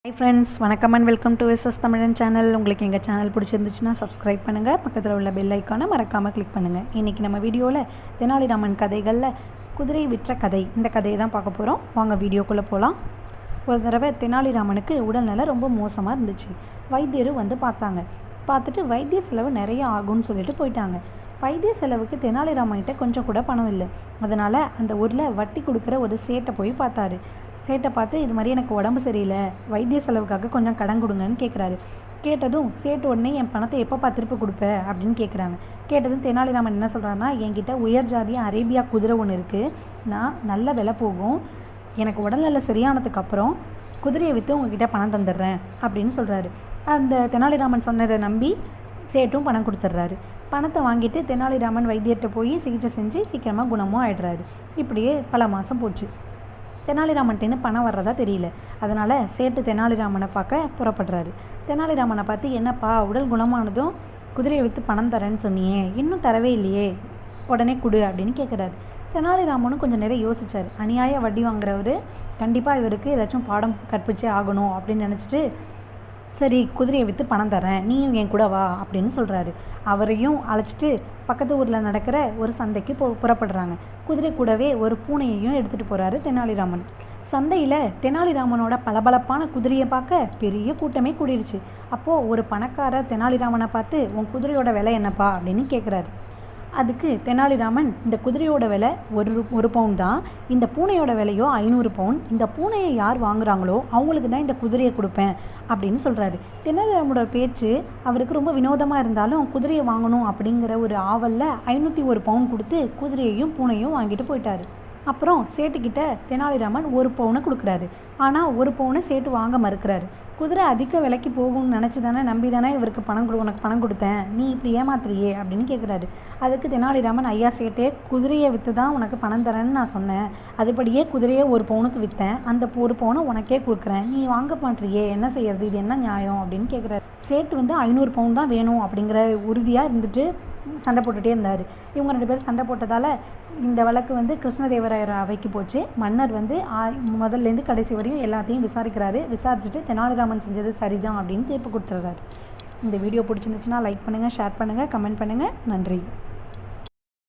Hi friends, வணக்கம் and welcome to SS தமிழன் channel. உங்களுக்கு எங்கள் சேனல் பிடிச்சிருந்துச்சுன்னா சப்ஸ்கிரைப் பண்ணுங்கள், பக்கத்தில் உள்ள பெல் ஐக்கானை மறக்காமல் கிளிக் பண்ணுங்கள். இன்றைக்கி நம்ம வீடியோவில் தெனாலிராமன் கதைகளில் குதிரை விற்ற கதை, இந்த கதையை தான் பார்க்க போகிறோம். வாங்க வீடியோக்குள்ளே போகலாம். ஒரு தடவை தெனாலிராமனுக்கு உடல்நிலை ரொம்ப மோசமாக இருந்துச்சு. வைத்தியரும் வந்து பார்த்துட்டு வைத்திய செலவு நிறைய ஆகும்னு சொல்லிட்டு போயிட்டாங்க. வைத்திய செலவுக்கு தெனாலிராமன்கிட்ட கொஞ்சம் கூட பணம் இல்லை. அதனால் அந்த ஊரில் வட்டி கொடுக்குற ஒரு சேட்டை போய் பார்த்தாரு. சேட்டை பார்த்து இது மாதிரி எனக்கு உடம்பு சரியில்லை, வைத்திய செலவுக்காக கொஞ்சம் கடன் கொடுங்கன்னு கேட்குறாரு. கேட்டதும் சேட்டு உடனே என் பணத்தை எப்போப்பா திருப்பி கொடுப்ப அப்படின்னு கேட்குறாங்க. கேட்டதும் தெனாலிராமன் என்ன சொல்கிறாருன்னா, என்கிட்ட உயர் ஜாதிய அரேபியா குதிரை ஒன்று இருக்குது, நான் நல்ல விலை போகும், எனக்கு உடல்நிலை சரியானதுக்கப்புறம் குதிரையை விற்று உங்ககிட்ட பணம் தந்துடுறேன் அப்படின்னு சொல்கிறாரு. அந்த தெனாலிராமன் சொன்னதை நம்பி சேட்டும் பணம் கொடுத்துட்றாரு. பணத்தை வாங்கிட்டு தெனாலிராமன் வைத்தியர்கிட்ட போய் சிகிச்சை செஞ்சு சீக்கிரமாக குணமும் ஆகிடுறாரு. இப்படியே பல மாதம் போச்சு. தெனாலிராமன்ட்டேருந்து பணம் வர்றதா தெரியல. அதனால் சேட்டு தெனாலிராமனை பார்க்க புறப்படுறாரு. தெனாலிராமனை பார்த்து, என்னப்பா உடல் குணமானதும் குதிரையை விற்று பணம் தரேன்னு சொன்னியே, இன்னும் தரவே இல்லையே, உடனே கொடு அப்படின்னு கேட்குறாரு. தெனாலிராமனும் கொஞ்சம் நேரம் யோசித்தார். அநியாய வட்டி வாங்குறவர், கண்டிப்பாக இவருக்கு ஏதாச்சும் பாடம் கற்பிச்சே ஆகணும் அப்படின்னு நினச்சிட்டு, சரி குதிரையை விற்று பணம் தரேன், நீயும் என் கூட வா அப்படின்னு சொல்கிறாரு. அவரையும் அழைச்சிட்டு பக்கத்து ஊரில் நடக்கிற ஒரு சந்தைக்கு புறப்படுறாங்க. குதிரை கூடவே ஒரு பூனையையும் எடுத்துகிட்டு போகிறாரு தெனாலிராமன். சந்தையில் தெனாலிராமனோட பளபளப்பான குதிரையை பார்க்க பெரிய கூட்டமே கூடிருச்சு. அப்போது ஒரு பணக்காரர் தெனாலிராமனை பார்த்து, உன் குதிரையோட விலை என்னப்பா அப்படின்னு கேட்குறாரு. அதுக்கு தெனாலிராமன், இந்த குதிரையோட விலை ஒரு பவுன் தான், இந்த பூனையோட விலையோ 500 பவுன், இந்த பூனையை யார் வாங்குறாங்களோ அவங்களுக்கு தான் இந்த குதிரையை கொடுப்பேன் அப்படின்னு சொல்கிறாரு. தெனாலிராமனோட பேச்சு அவருக்கு ரொம்ப வினோதமாக இருந்தாலும் குதிரையை வாங்கணும் அப்படிங்கிற ஒரு ஆவலில் 501 பவுன் கொடுத்து குதிரையையும் பூனையும் வாங்கிட்டு போயிட்டாரு. அப்புறம் சேட்டுக்கிட்ட தெனாலிராமன் 1 பவுனை கொடுக்குறாரு. ஆனால் 1 பவுனை சேட்டு வாங்க மறுக்கிறாரு. குதிரை அதிக விலைக்கு போகும்னு நினச்சி தானே, நம்பி தானே இவருக்கு உனக்கு பணம் கொடுத்தேன், நீ இப்படி ஏமாத்துறியே அப்படின்னு கேட்குறாரு. அதுக்கு தெனாலிராமன், ஐயா சேட்டே, குதிரையை விற்று தான் உனக்கு பணம் தரேன்னு நான் சொன்னேன், அதுபடியே குதிரையை 1 பவுனுக்கு விற்றேன், அந்த 1 பவுனை உனக்கே கொடுக்குறேன், நீ வாங்க மாட்டிறியே, என்ன செய்யறது, இது என்ன நியாயம் அப்படின்னு கேட்குறாரு. சேட்டு வந்து 500 பவுன் தான் வேணும் அப்படிங்கிற உறுதியாக இருந்துட்டு சண்டை போட்டுகிட்டே இருந்தார். இவங்க 2 பேரும் சண்டை போட்டதால் இந்த வழக்கு வந்து கிருஷ்ணதேவராயர் அவைக்கு போச்சு. மன்னர் வந்து முதல்லேருந்து கடைசி வரையும் எல்லாத்தையும் விசாரிக்கிறாரு. விசாரிச்சுட்டு தெனாலிராமன் செஞ்சது சரிதான் அப்படின்னு தீர்ப்பு கொடுத்துட்றாரு. இந்த வீடியோ பிடிச்சிருந்துச்சுன்னா லைக் பண்ணுங்கள், ஷேர் பண்ணுங்கள், கமெண்ட் பண்ணுங்கள். நன்றி.